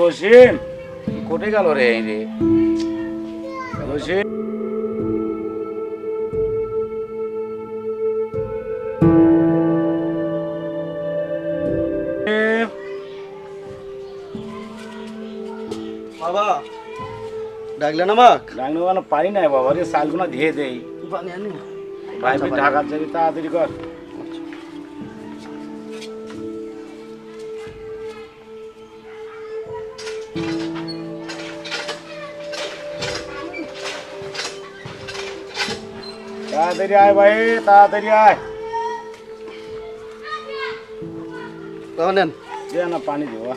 জসিম কোটে গেল রে এই রে জসিম বাবা ডাকলেন আমাক? ডাকলে মানে পারি নাই বাবা রে, চালগুনা ধুয়ে দেই। পানি আনি ভাই ঢাকার যাবি, তাড়াতাড়ি কর। তাড়াতাড়ি আয় ভাই, তাড়াতাড়ি আয়। নেন দে না পানি দেওয়া।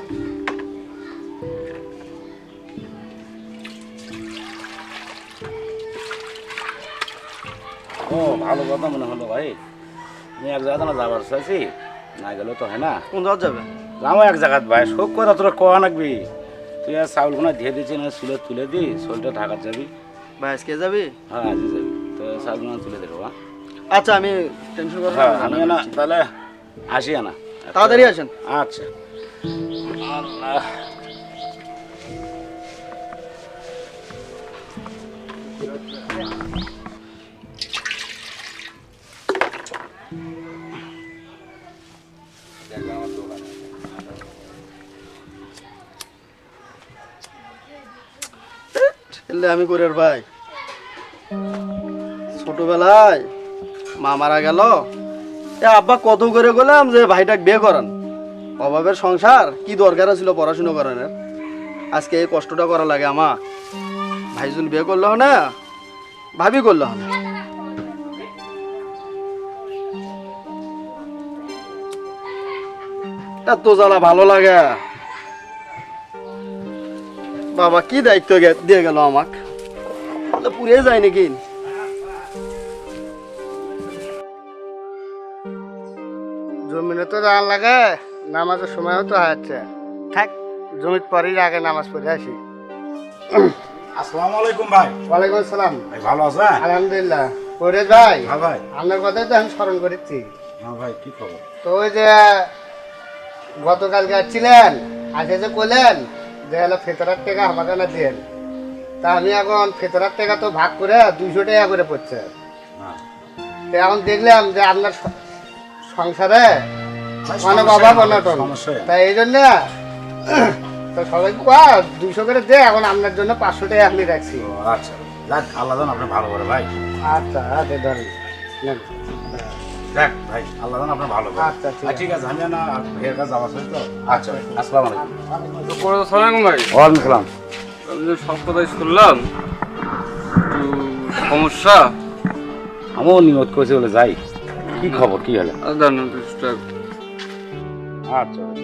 ও ভালো কথা মনে হলো ভাই, আমি এক জায়গাতে না যাবার চাইছি, না গেলে তো হয় না। কোন জায়গা যাবে? যাবো এক জায়গাত ভাই, শোক কথা তোরা কোয়া নাকবি। তুই আর চাউলগুনা ধুয়ে দিচ্ছি না, চুলে তুলে দি, শরীরটা ঢাকার যাবি। ভাই আজকে যাবি? হ্যাঁ আজই যাবি, তো চাউলগুনা তুলে দেবো। আচ্ছা আমি টেনশন করব হ্যাঁ না, আমি না তাহলে আসি না। তাড়াতাড়ি আসেন। আচ্ছা আল্লাহ। এলে আমি করে ভাই ছোটবেলায় মা মারা গেল, আব্বা কত করে গেলাম যে ভাইটাকে বিয়ে করান, অভাবের সংসার, কি দরকার ছিল পড়াশুনো করানোর, আজকে এই কষ্টটা করা লাগে আমার। ভাইজুল বিয়ে করলো না, ভাবি করলো না, এত জ্বালা ভালো লাগে। বাবা কি দায়িত্ব দিয়ে গেল আমাকে, পুড়ে যায় নাকি? জমিনে তো যাওয়ার লাগে, নামাজের সময় তো হচ্ছে, থাক জমির পরেই আগে নামাজ পড়ে আসি। আসসালামু আলাইকুম ভাই। ওয়ালাইকুম আসসালাম। ভাই ভালো আছেন? আলহামদুলিল্লাহ। পরে ভাই হ্যাঁ ভাই। আপনার কথাই তো আমি স্মরণ করেছি। হ্যাঁ ভাই কি খবর? তো ওই যে গতকালকে আসছিলেন, আজকে যে করলেন যে হলো ফেতরার টাকা আমাকে না দেন, তা আমি এখন ফেতরার টাকা তো ভাগ করে 200 টাকা করে পড়ছে। হ্যাঁ তো এখন দেখলাম যে আপনার সংসারে অনেক অভাব অনটন, সমস্যা। তাই এই জন্য তো সবাই 200 করে দে, এখন আপনার জন্য 500 টাকা আপনি রাখছি। ও, আচ্ছা যাক, আল্লাহ জান আপনি ভালো করে ভাই। আচ্ছা আচ্ছা ধরেন নেন। দেখ ভাই, আল্লাহ জান আপনি ভালো করে। আচ্ছা, ঠিক আছে। ঠিক আছে, আমি না ভাইয়ের কাছে যাওয়া চাই তো। আচ্ছা ভাই, আসসালামু আলাইকুম। সালাম ভাই, ওয়ালাইকুম সালাম। আমি যে সব কথাই শুনলাম, একটু সমস্যা। আমিও নিয়ত করেছি বলে যাই। কি খবর, কি হলো? দাঁড়ান আচ্ছা ভাই।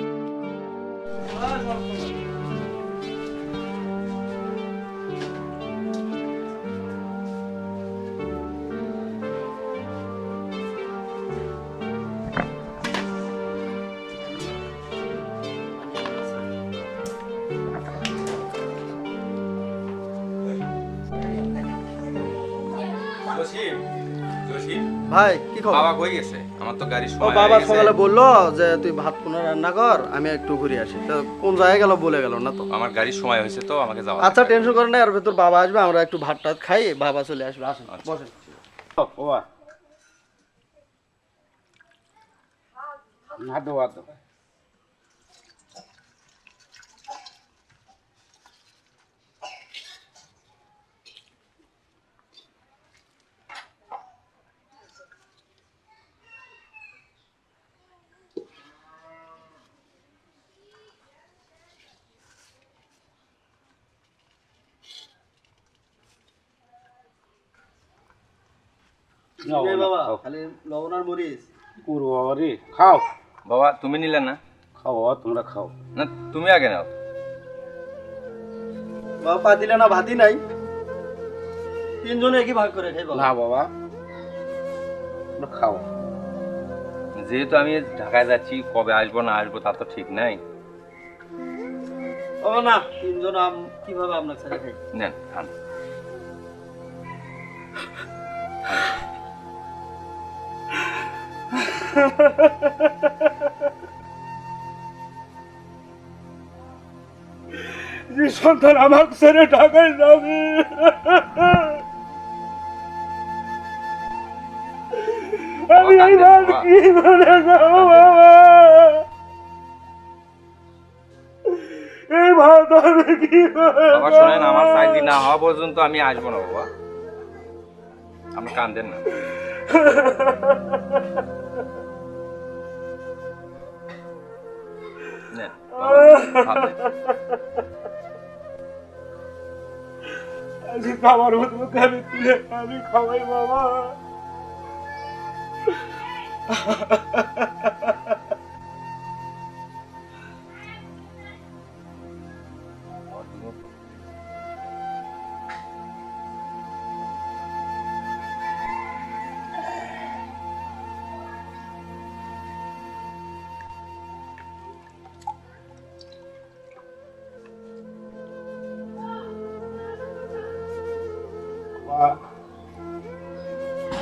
ভাই কি খবর? বাবা কই গেছে? আমার তো গাড়ি ও সময় বাবা হয়ে গেছে। সকালে বললো যে তুই ভাত পুনঃ রান্না কর, আমি একটু ঘুরে আসি। তো কোন জায়গায় গেল বলে গেল না তো। আমার গাড়ির সময় হয়েছে তো আমাকে যাওয়া আচ্ছা লাগবে। টেনশন করেন না, আর ভেতর বাবা আসবে, আমরা একটু ভাত টাত খাই, বাবা চলে আসবে। আসেন আচ্ছা। বসেন। ও হাত দেবো, হাত দেবো। এই বাবা খালি লবণ আর মরিচ। করবো বাবা রে, খাও বাবা তুমি নিলে না? খাও বাবা, তোমরা খাও। না তুমি আগে নাও। বাবা পা দিলে না, ভাতই নাই, তিনজনে একই ভাগ করে খাই বাবা। না বাবা, তোমরা খাও। যেহেতু আমি ঢাকায় যাচ্ছি, কবে আসবো না আসবো তা তো ঠিক নাই। ও না, তিনজন কিভাবে আপনার ছেড়ে খাই? নেন খান। সন্তান আমাকে ছেড়ে ঢাকায় যাবে। আমি এইবার কি করে খাবো বাবা? এই ভাত আমি কি করে বাবা শোনেন, আমার চাকরি না হওয়া পর্যন্ত আমি আসবো না বাবা। আপনি কান্দেন না। নেন, বাবা, ভাত নেন। আজকে খাবার মতো আমি তুলে আমি খাওয়াই বাবা।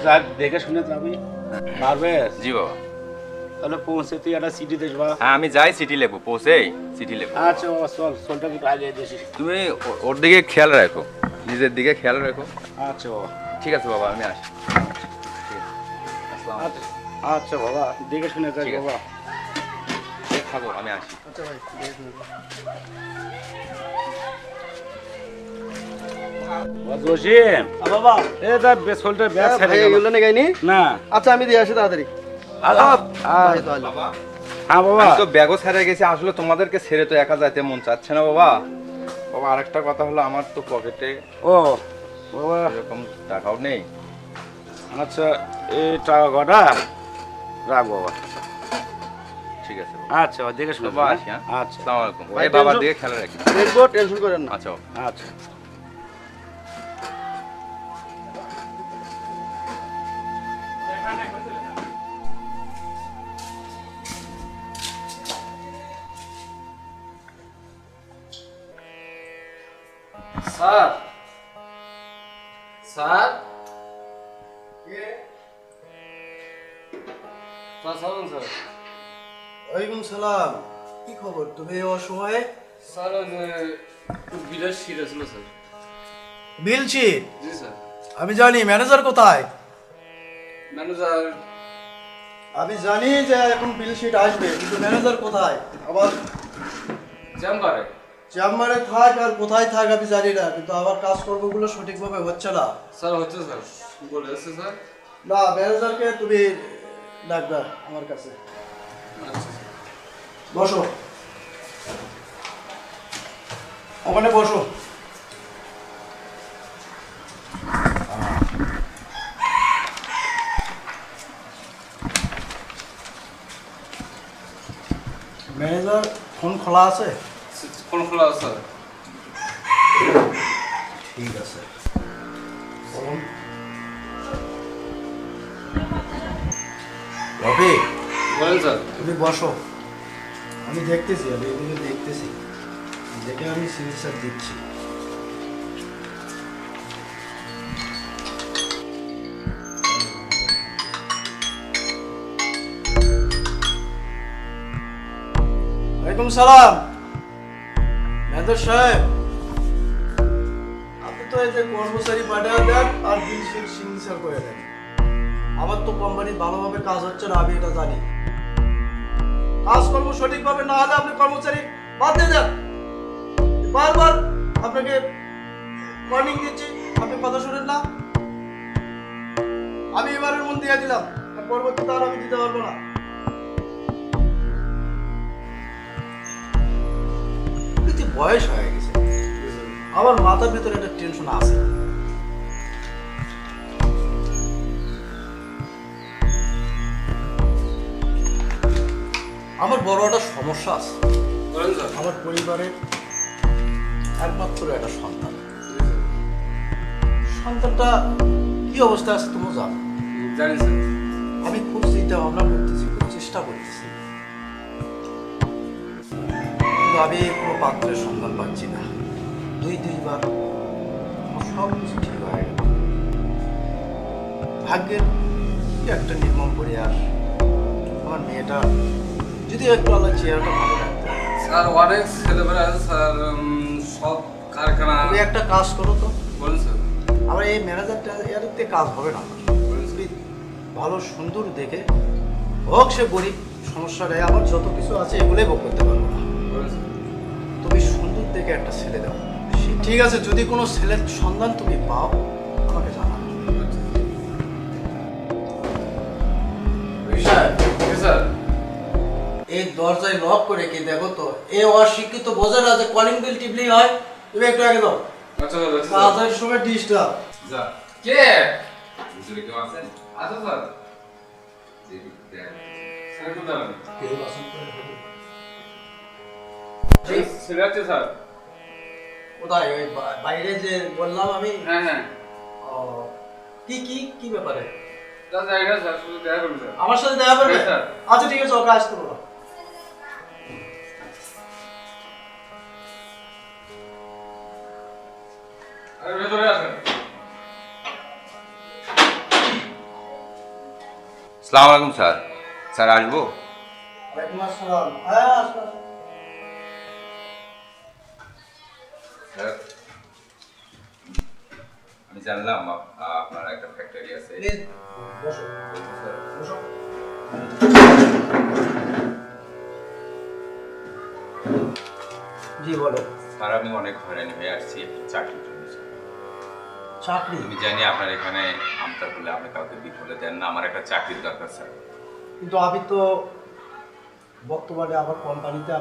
যাক, দেখে শুনে যাবি পারবে? জি বাবা। তাহলে পৌঁছে তুই একটা সিটি দেশ বা। হ্যাঁ আমি যাই, চিঠি লেখবো, পৌঁছেই চিঠি লেখবো। আচ্ছা বাবা, চল চলটা একটু আগে দেশি। তুমি ওর দিকে খেয়াল রাখো, নিজের দিকে খেয়াল রাখো। আচ্ছা বাবা। ঠিক আছে বাবা, আমি আসি। ঠিক আছে, আসসালামু আলাইকুম। আচ্ছা বাবা, দেখে শুনে যাই ঠিক আছে। বাবা। থাকো, আমি আসি। আচ্ছা ভাই, জসিম, বাবা এ তা বেসলটা ব্যাগ ছেড়ে ভাই গেল। এগুলো নেই গাইনি। না। আচ্ছা আমি দিয়ে আসি তাড়াতাড়ি। ভাই তো আলো। হ্যাঁ বাবা। আমি তো ব্যাগও ছেড়ে গেছি, আসলে তোমাদেরকে ছেড়ে তো একা যাইতে মন চাচ্ছে না বাবা। বাবা আরেকটা কথা হলো, আমার তো পকেটে ও বাবা, এরকম টাকাও নেই। আচ্ছা এই টাকা কটা রাখ বাবা। ঠিক আছে বাবা। আচ্ছা বাবা, দেখে শুনে বাবা যাই, আসি, হ্যাঁ? আচ্ছা আসসালামু আলাইকুম। ভাই, এই বাবার টেনশন- দিকে খেয়াল রাখি। দেখবো, টেনশন করেন না। আচ্ছা বাবা। আচ্ছা। স্যার, স্যার, স্যার শুনুন স্যার। ওয়ালাইকুম সালাম। কি খবর তুমি এই অসময়ে? স্যার ওই যে একটু বিলের শীত ছিল স্যার। বিলছি। জি স্যার। আমি জানি ম্যানেজার কোথায়। ম্যানেজার আমি জানি যে এখন বিল শিট আসবে, কিন্তু ম্যানেজার কোথায়? আবার চেম্বারে। চেম্বারে থাক আর কোথায় থাক আমি জানি না, কিন্তু আবার কাজকর্মগুলো সঠিকভাবে হচ্ছে না। স্যার হচ্ছে স্যার, বলে এসছে স্যার। না, ম্যানেজারকে তুমি ডাকবা আমার কাছে। আচ্ছা স্যার। বসো, ওখানে বসো। ম্যানেজার ফোন খোলা আছে? ফোন খোলা আছে স্যার। ঠিক আছে, বলুন। রবি, বলেন স্যার। তুমি বসো, আমি দেখতেছি, আমি এদিকে দেখতেছি, দেখে আমি সিগনেচার দিচ্ছি। ওয়ালাইকুম সালাম। ম্যানেজার সাহেব, আপনি তো এই যে কর্মচারী পাঠিয়ে দেন আর বিল শিট সিগনেচার করে দেন। আমার তো কোম্পানির ভালোভাবে কাজ হচ্ছে না, আমি এটা জানি। কাজকর্ম সঠিকভাবে না হলে আপনি কর্মচারী বাদ দিয়ে দেন। বারবার আপনাকে ওয়ার্নিং দিচ্ছি, আপনি কথা শুনেন না। আমি এবারের মন দিয়ে দিলাম, আর পরবর্তীতে আর আমি দিতে পারবো না। কিন্তু বয়স হয়ে গেছে, আমার মাথার ভিতরে একটা টেনশন আছে। আমার বড় একটা সমস্যা আছে। বলেন স্যার। আমার পরিবারের একমাত্র একটা সন্তান। সন্তানটা কি অবস্থায় আছে তুমি জানো? জানি স্যার। আমি খুব চিন্তা ভাবনা করতেছি, খুব চেষ্টা করতেছি, কিন্তু আমি কোনো পাত্রের সন্ধান পাচ্ছি না। দুইবার আমার সব কিছু ঠিক হয়ে গেল। ভাগ্যের কি একটা নির্মম পরিহাস, আমার মেয়েটা যদি একটু আল্লাহ চেহারাটা ভালো রাখতে। স্যার অনেক ছেলেমেয়েরা আছে স্যার, সব কারখানা তুমি একটা কাজ করো তো, বলুন স্যার আমার এই ম্যানেজারটা এরতে কাজ হবে না। বলুন স্যার। তুমি ভালো সুন্দর দেখে, হোক সে গরিব, সমস্যা নেই, আমার যত কিছু আছে এগুলোই ভোগ করতে পারবো না। বলুন স্যার। তুমি সুন্দর দেখে একটা ছেলে দাও। ঠিক আছে, যদি কোনো ছেলের সন্ধান তুমি পাও আমাকে জানাও। স্যার এই দরজায় লক করে কি দেখো তো, এ অশিক্ষিত বোঝে না যে কলিং বেল টিপলেই হয়। তুমি একটু আগে দাও, আচ্ছা স্যার আচ্ছা কাজের সময় ডিস্টার্ব। যা কে বুঝলে কেউ আছেন আচ্ছা স্যার জি দেন স্যার একটু দাঁড়ান স্যার আছে স্যার কোথায় ওই বাইরে যে বললাম আমি? হ্যাঁ হ্যাঁ ও, কি কি কি ব্যাপারে? যা যাই না স্যার শুধু দেখা করুন স্যার আমার সাথে দেখা করবে? হ্যাঁ, স্যার। আচ্ছা ঠিক আছে, ওকে আসতে বলো। আরে ভেতরে আসেন সালাম আলাইকুম স্যার। স্যার আসবো? ওয়ালাইকুম আসসালাম। হ্যাঁ আসো আসো। স্যার আমি জানলাম আপনার একটা ফ্যাক্টরি আছে। প্লিজ বসো বসো। জি বলো। স্যার আমি অনেক হয়রানি হয়ে আসছি একটু চাকরির জন্য স্যার। চাকরি? আমি জানি আপনার এখানে আমতা করলে আপনি কাউকে বিফলে দেন না, আমার একটা চাকরির দরকার স্যার। কিন্তু আমি তো বর্তমানে আমার কোম্পানিতে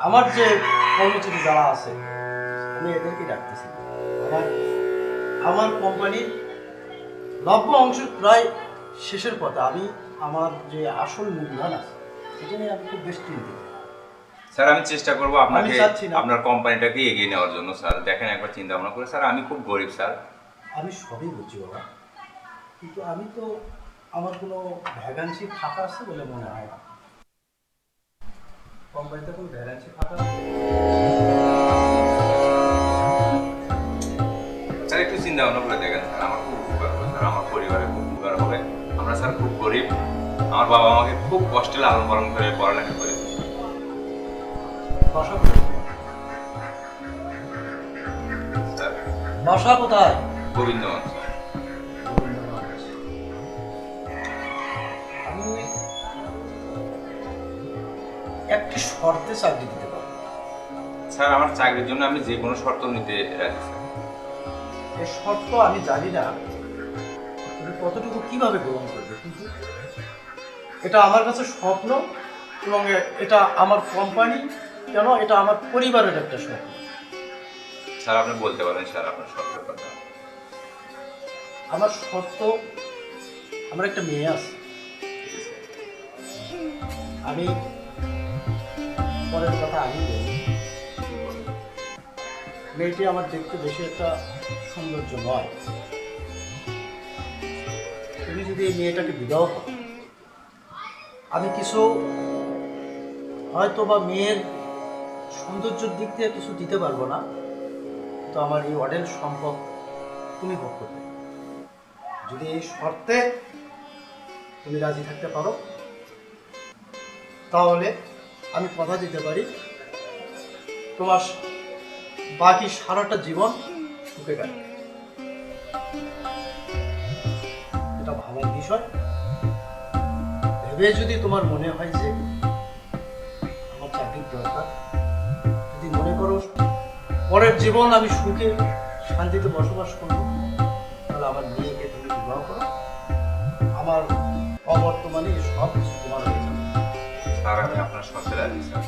আমার যে কর্মচারী যারা আছে আমি এদেরকে ডাকতেছি। আমার কোম্পানির 90% প্রায় শেষের পথে। আমার যে আসল মূলধন আছে সেটা নিয়ে আমি খুব বেশ চিন্তিত। স্যার আমি চেষ্টা করবো আপনাকে চাচ্ছি না। আপনার কোম্পানিটাকে এগিয়ে নেওয়ার জন্য স্যার। দেখেন একবার চিন্তা ভাবনা করে স্যার, আমি খুব গরিব স্যার। আমি সবই বুঝছি বাবা, কিন্তু আমি তো আমার কোনো ভ্যাকান্সি ফাঁকা আছে বলে মনে হয় না। কোম্পানিতে কোনো ভ্যাকান্সি ফাঁকা আছে? স্যার একটু চিন্তা ভাবনা করে দেখেন স্যার, আমার খুব উপকার হবে স্যার, আমার পরিবারের খুব উপকার হবে। আমরা স্যার খুব গরিব, আমার বাবা আমাকে খুব কষ্টে লালন পালন করে পড়ালেখা করেছে। বাসা কোথায়? স্যার বাসা কোথায়? গোবিন্দগঞ্জ স্যার। আমি একটি শর্তে চাকরি দিতে পারবো। স্যার আমার চাকরির জন্য আমি যে কোনো শর্ত নিতে রাজি স্যার। এই শর্ত আমি জানি না তুমি কতটুকু কিভাবে গ্রহণ করবে, কিন্তু এটা আমার কাছে স্বপ্ন এবং এটা আমার কোম্পানি, কেন এটা আমার পরিবারের একটা স্বপ্ন। স্যার আপনি বলতে পারেন স্যার আপনার শর্তের কথা। আমার শর্ত, আমার একটা মেয়ে আছে, আমি পরের কথা আমি বলি। মেয়েটি আমার দেখতে বেশি একটা সৌন্দর্য নয়। তুমি যদি এই মেয়েটাকে বিবাহ করো, আমি কিছু হয়তো বা মেয়ের সৌন্দর্যের দিক থেকে কিছু দিতে পারবো না, তো আমার এই অডেল সম্পদ তুমি ভোগ করবে। যদি এই শর্তে তুমি রাজি থাকতে পারো তাহলে আমি কথা দিতে পারি তোমার বাকি সারাটা জীবন সুখে কাটবে। এটা ভাবার বিষয়। ভেবে যদি তোমার মনে হয় যে আমার চাকরির দরকার, যদি মনে করো পরের জীবন আমি সুখে শান্তিতে বসবাস করব, তাহলে আমার মেয়েকে তুমি বিবাহ করো। আমার অবর্তমানে সব কিছু তোমার হয়ে যাবে। স্যার আমি আপনার শর্তে রাজি স্যার।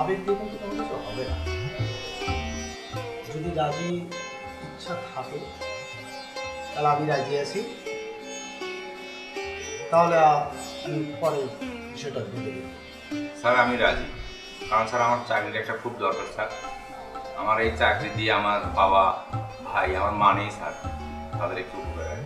আবেগ দিয়ে কিন্তু কোনো কিছু হবে না। যদি রাজি ইচ্ছা থাকে তাহলে আমি রাজি আছি, তাহলে আমি পরে বিষয়টা ভেবে দেব। স্যার আমি রাজি, কারণ স্যার আমার চাকরির একটা খুব দরকার স্যার। আমার এই চাকরি দিয়ে আমার বাবা ভাই আমার মা নেই স্যার, তাদের একটু উপকার হয়।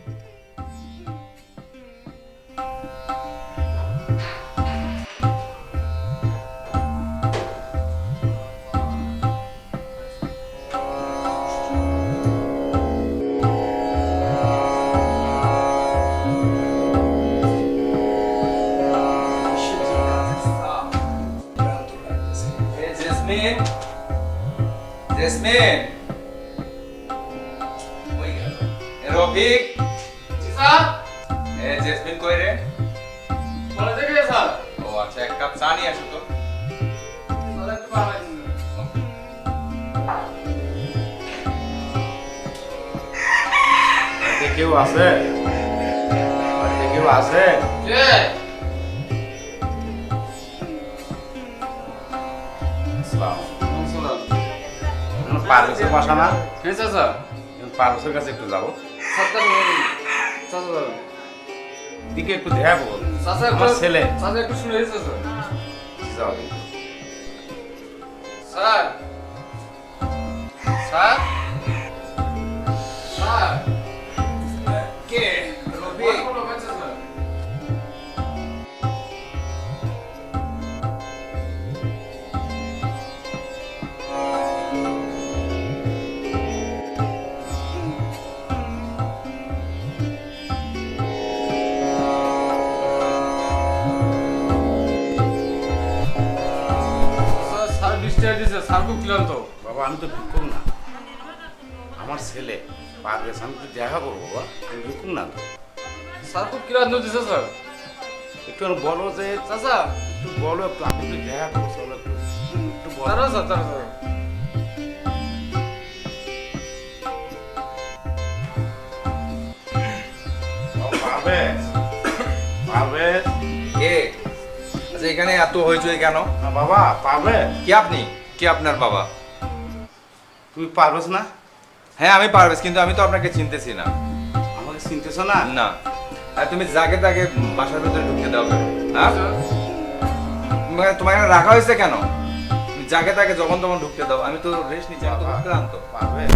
জেসমিন ওই গেল এ রফিক স্যার এ জেসমিন কই রে বলে দেখে স্যার ও আচ্ছা এক কাপ চা নিয়ে আসো তো স্যার একটু বাড়াই দিন বাড়িতে কেউ আছে? বাড়িতে কেউ আছে? কে আসসালাম। পারভেজের বাসা না? হ্যাঁ চাচা পারভেজের কাছে একটু যাবো। চাচা চাচা দিকে একটু দেখা করবো। চাচা আমার ছেলে। চাচা একটু শুনে দিয়েছে স্যার যাও কিন্তু। স্যার স্যার স্যার কে রফিক কোনো বাচ্চা স্যার স্যার বৃষ্টি দিয়েছে স্যার খুব ক্লান্ত বাবা আমি তো ঢুকুম না, আমার ছেলে পারভেজ, আমি তো দেখা করবো বাবা, আমি ঢুকুম না তো। স্যার খুব ক্লান্ত দিয়েছে স্যার একটু বলো যে চাচা একটু বলো, একটু আমি একটু দেখা করবো, চলো একটু একটু বলো। তারা স্যার তারা স্যার পারভেজ, পারভেজ, কে আচ্ছা এখানে এত হইচই কেন না বাবা পারভেজ, কি আপনি কি আপনার বাবা তুমি পারভেজ না? হ্যাঁ আমি পারবেশ কিন্তু আমি তো আপনাকে চিনতেছি না আমাকে চিনতেছো না? না আর তুমি যাকে তাকে বাসার ভিতরে ঢুকতে দাও কেন হ্যাঁ তোমার এখানে রাখা হয়েছে কেন তুমি যাকে তাকে যখন তখন ঢুকতে দাও আমি তো রেস্ট নিচ্ছি আমি তো বাবা, ক্লান্ত পারভেজ,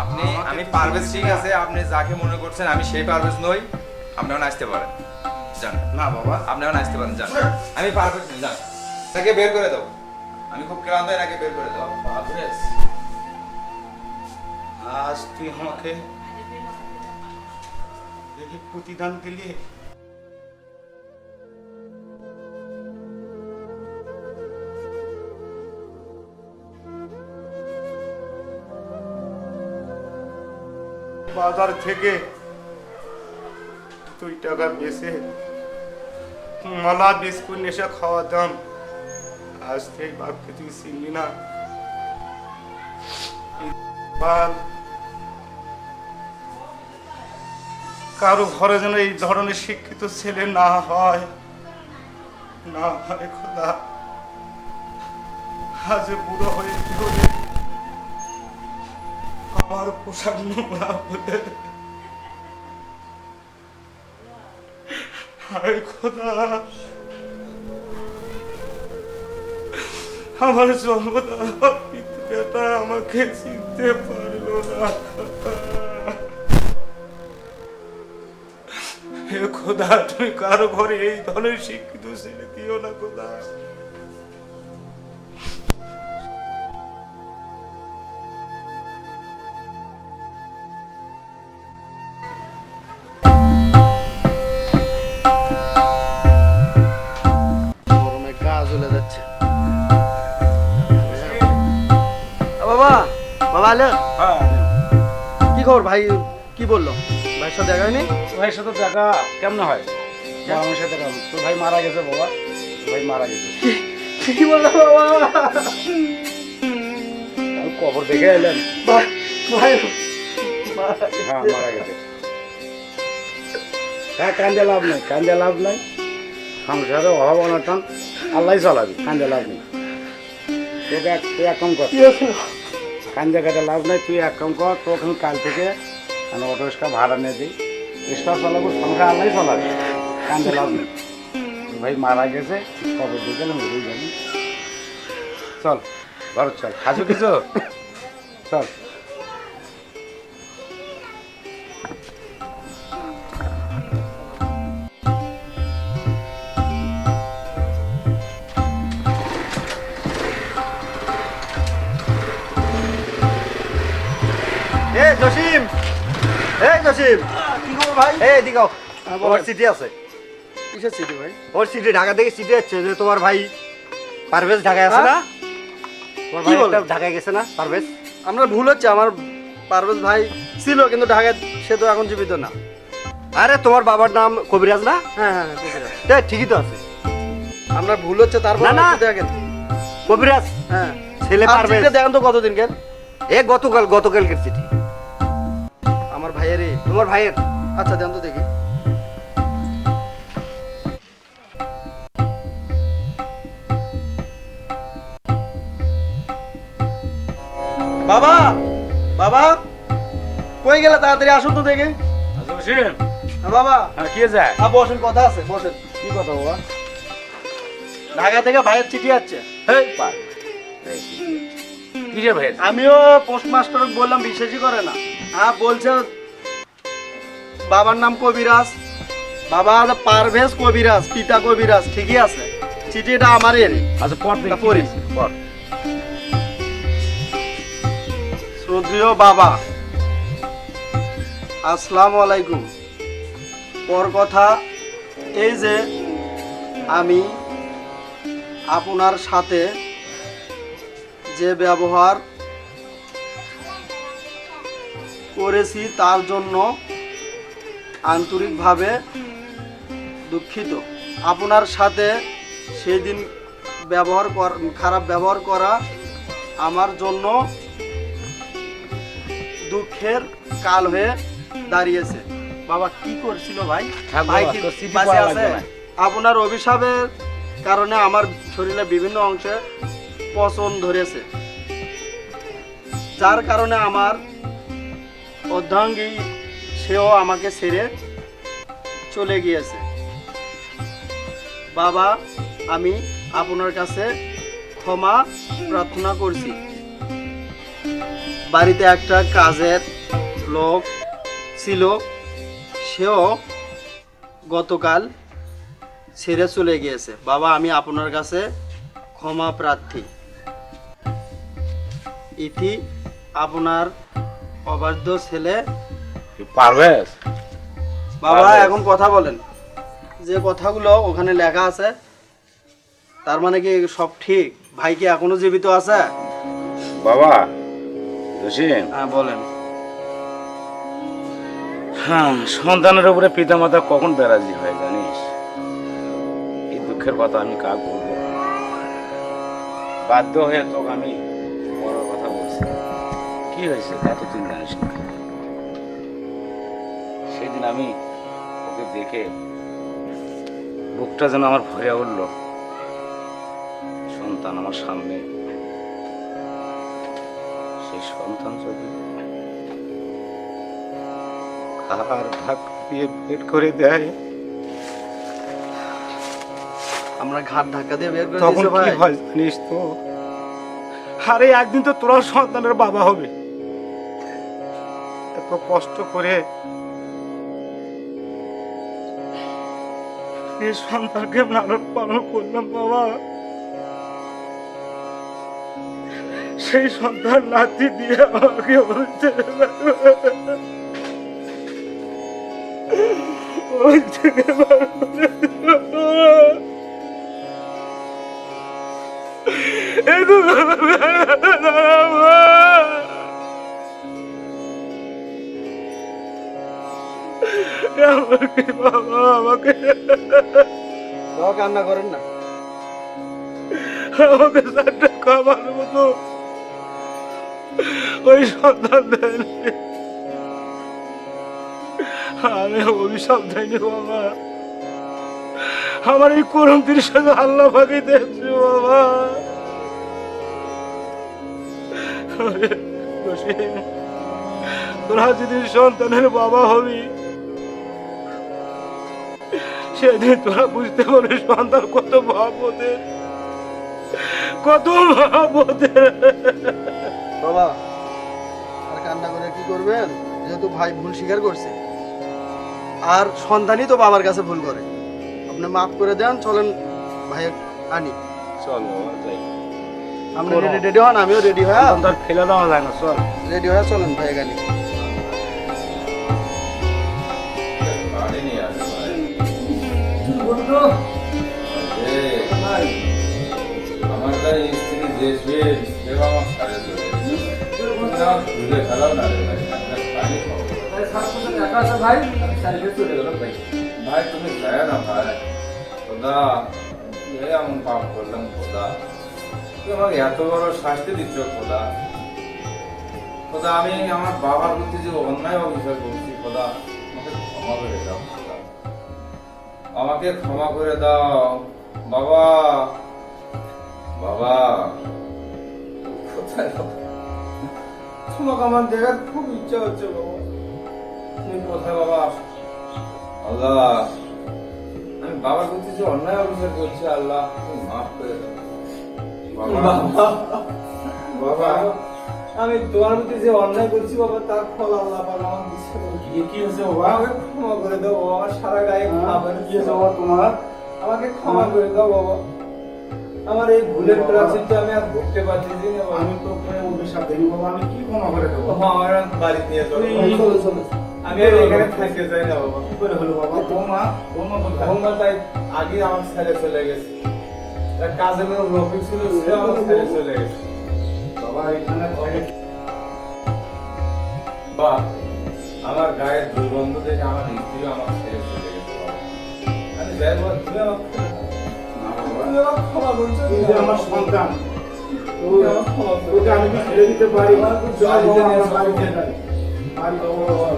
আপনি আমাকে আমি তো পারভেজ চিনতেছি ঠিক না। আছে আপনি যাকে মনে করছেন আমি সেই পারভেজ নই আপনি এখন আসতে পারেন যান না বাবা, আপনি এখন আসতে পারেন যান আমি পারভেজ নই যান তাকে বের করে দাও আমি খুব ক্লান্ত এনাকে বের করে দাও পারভেজ, আজ তুই আমাকে দেখি প্রতিদান দিলি। বাজার থেকে 2 টাকা বেশি মালা বিস্কুট নেশা খাওয়া দাম, আজ থেকে বাপকে তুই চিনলি না। বাল, কারো ঘরে যেন এই ধরনের শিক্ষিত ছেলে না হয়, না হয় খোদা। আজ বুড়ো হয়ে গেলে আমার পোশাক নোংরা বলে, হায় খোদা, আমার জন্মদাতা পিতা আমাকে চিনতে পারলো না। হে খোদা, তুমি কারো ঘরে এই ধরনের শিক্ষিত ছেলে দিও না খোদা। গরমে গা জ্বলে যাচ্ছে। বাবা, বাবা আলে, হ্যাঁ, কি খবর ভাই? কি বললো? ভাইয়ের সাথে দেখা হয়নি? ভাইয়ের সাথে দেখা কেমন হয়? আমার সাথে দেখা, তোর ভাই মারা গেছে বাবা, তোর ভাই মারা গেছে। কি বললো বাবা? আমি কবর দেখে এলাম। ভাই, হ্যাঁ, মারা গেছে। হ্যাঁ, কান্দে লাভ নাই, কান্দে লাভ নাই। সংসারে অভাব অনটন আল্লাহ চালাবি, কান্দে লাভ নেই। তুই এক কাম কর, কান্দে কাটে লাভ নাই, তুই এক কাম কর, তোকে আমি কাল থেকে আমি অটো রিক্সা ভাড়া নিয়ে দিই, রিক্সা চালাবো, সংসার আল্লাহ চালাবি, কান্দে লাভ নেই। তোর ভাই মারা গেছে, কবর দেখে আমি বুঝেই জানি। চল ঘর চল, খাসো কিছু? চল। জসিম, জসিম, কি খবর ভাই? এদিকে আও। ওর চিঠি আছে। কিসের চিঠি ভাই? ওর চিঠি, ঢাকা থেকে চিঠি আছে যে তোমার ভাই পারভেজ ঢাকায় আছে না? তোমার কি ভাই বলে? একটা ঢাকায় গেছে না পারভেজ? আমরা ভুল হচ্ছে, আমার পারভেজ ভাই ছিল কিন্তু ঢাকায়, সে তো এখন জীবিত না। আরে তোমার বাবার নাম কবিরাজ না? হ্যাঁ হ্যাঁ কবিরাজ। ঠিকই তো আছে। আমরা ভুল হচ্ছে, তারপর না, না। একটু দেখেন। কবিরাজ হ্যাঁ ছেলে আর পারভেজ। চিঠিটা দেখেন তো কতদিন কেন। গতকালকের চিঠি। আমার ভাইয়েরই। তোমার ভাইয়ের? আচ্ছা দেন তো দেখি। বাবা, বাবা কই গেলে? তাড়াতাড়ি আসুন তো দেখে। আচ্ছা বসিন। বাবা হ্যাঁ কি যায়? বসেন, কথা আছে, বসেন। কি কথা বাবা? ঢাকা থেকে ভাইয়ের চিঠি আছে। এই পার কিসের ভাই? আমিও পোস্টমাস্টার বললাম, বিশ্বাসই করে না। হ্যাঁ বলছে বাবার নাম কবিরাজ, বাবা পারভেজ কবিরাজ, পিতা কবিরাজ, ঠিকই আছে। চিঠিটা আমারই। আচ্ছা পর তা পড়ি। পর। শ্রদ্ধেয় বাবা, আসসালামু আলাইকুম। পর কথা এই যে আমি আপনার সাথে যে ব্যবহার করেছি তার জন্য আন্তরিকভাবে দুঃখিত। আপনার সাথে সেদিন খারাপ ব্যবহার করা আমার জন্য দুঃখের কাল হয়ে দাঁড়িয়েছে। বাবা কি করছিল ভাই? থাক ভাই বাবা, কি তোর চিঠি বাঁচে পড়া আছে? লাগবে না। আপনার অভিশাপের কারণে আমার শরীরে বিভিন্ন অংশে পচন ধরেছে, যার কারণে আমার অর্ধাঙ্গী সেও আমাকে ছেড়ে চলে গিয়েছে। বাবা আমি আপনার কাছে ক্ষমা প্রার্থনা করছি। বাড়িতে একটা কাজের লোক ছিল, সেও গতকাল ছেড়ে চলে গিয়েছে। বাবা আমি আপনার কাছে ক্ষমা প্রার্থী। ইতি আপনার অবাধ্য ছেলে। পারভেজ? বাবা পারভেজ। এখন কথা বলেন। যে কথাগুলো ওখানে লেখা আছে তার মানে কি সব ঠিক? ভাই কি এখনো জীবিত আছে? বাবা জসিম, হ্যাঁ বলেন। হ্যাঁ সন্তানের উপরে পিতামাতা কখন বেরাজি হয় জানিস? এই দুঃখের কথা আমি কাক বলবো? বাধ্য হয়ে তোকে আমি বড় কথা বলছি। কি হয়েছে তা তো তুই জানিস না। সেদিন আমি ওকে দেখে বুকটা যেন আমার ভরে উঠল। সন্তান আমার সামনে, সেই সন্তান যদি খাবার ভাগ দিয়ে বের করে দেয় আমরা ঘাট ধাক্কা দিয়ে বের করে তখন দিয়েছে কি ভাই। হয় জানিস তো? আরে একদিন তো তোরা সন্তানের বাবা হবে। এত কষ্ট করে এই সন্তানকে লালন পালন করলাম বাবা, সেই সন্তান লাথি দিয়ে আমাকে বলতে ওই থেকে বার করে দিল। আমাকে বাবা, আমাকে বাবা কান্না করেন না। আমাকে চারটা খাবার মতো ওই সন্তান দেয়নি। আমি অভিশাপ দেয়নি বাবা, আমার এই করুণ দৃশ্য আল্লাহ পাকি দেখছি বাবা। আরে জসিম, তোরা যদি সন্তানের বাবা হবি সেদিন তোরা বুঝতে পারবি সন্তান কত মহাপদের, কত মহাপদের। বাবা আর কান্না করে কি করবেন? যেহেতু ভাই ভুল স্বীকার করছে, আর সন্তানই তো বাবার কাছে ভুল করে। আপনি মাফ করে দেন, চলেন ভাই আনি। চল বাবা যাই। আপনি রেডি হন, আমিও রেডি হয়ে সন্তান ফেলে দেওয়া যায় না, চল। রেডি হয়ে চলেন ভাই আনি। বাড়ি নিয়ে আসো ভাই। আমার তাই স্ত্রী দেশ বিদেশ এবার আমার সারে চলে গেছে ঘুরে খেলাও না রে ভাই খালি ভাই তুমি যায় না ভাই খোদা এমন পাপ করলাম খোদা তুমি আমাকে এত বড় শাস্তি দিচ্ছ খোদা খোদা আমি আমার বাবার প্রতি যে অন্যায় অবিচার করছি খোদা আমাকে ক্ষমা করে দাও খোদা আমাকে ক্ষমা করে দাও বাবা বাবা কোথায় বাবা? তোমাকে আমার দেখার খুব ইচ্ছা হচ্ছে বাবা তুমি কোথায় বাবা আল্লাহ আমি বাবার প্রতি যে অন্যায় অবিচার করছি আল্লাহ তুমি মাফ করে দাও বাবা বাবা আমি তোমার প্রতি যে অন্যায় করছি বাবা তার ফল আল্লাহ পাক আমার দিচ্ছে কি হয়েছে বাবা আমাকে ক্ষমা করে দাও বাবা আমার সারা গায়ে খাবার কি হয়েছে বাবা তোমার আমাকে ক্ষমা করে দাও বাবা আমার এই ভুলের প্রাচিত্য আমি আর ভুগতে পারছি না বাবা। আমি তো অভিশাপ দিই বাবা, আমি কি ক্ষমা করে দেবো? বাবা আমার বাড়ি নিয়ে চলো আমি আর এখানে থাকতে চাই না বাবা কি করে হলো বাবা? বৌমা কোথায়? বৌমা তাই আগে আমার ছেড়ে চলে গেছে তার কাজের লোক রফিক ছিল সে আমার ছেড়ে চলে গেছে বাবা এখানে ঘরে বা আমার গায়ের দুর্গন্ধ দেখে আমার স্ত্রী আমার ছেড়ে চলে গেছে বাবা আমি যাই বাবা তুমি আমাকে ক্ষমা করছো তুই যে আমার সন্তান, তুমি আমাকে ক্ষমা করো। তোকে আমি কি ছেড়ে দিতে পারি? আমার খুব চল বাড়িতে বাবা, নিয়ে আমার বাড়িতে চলো। যাই। বাড়ি যাবো বাবা।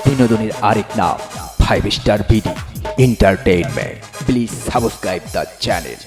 বিনোদনের আরেক নাম 5 star BD entertainment. Please subscribe the channel.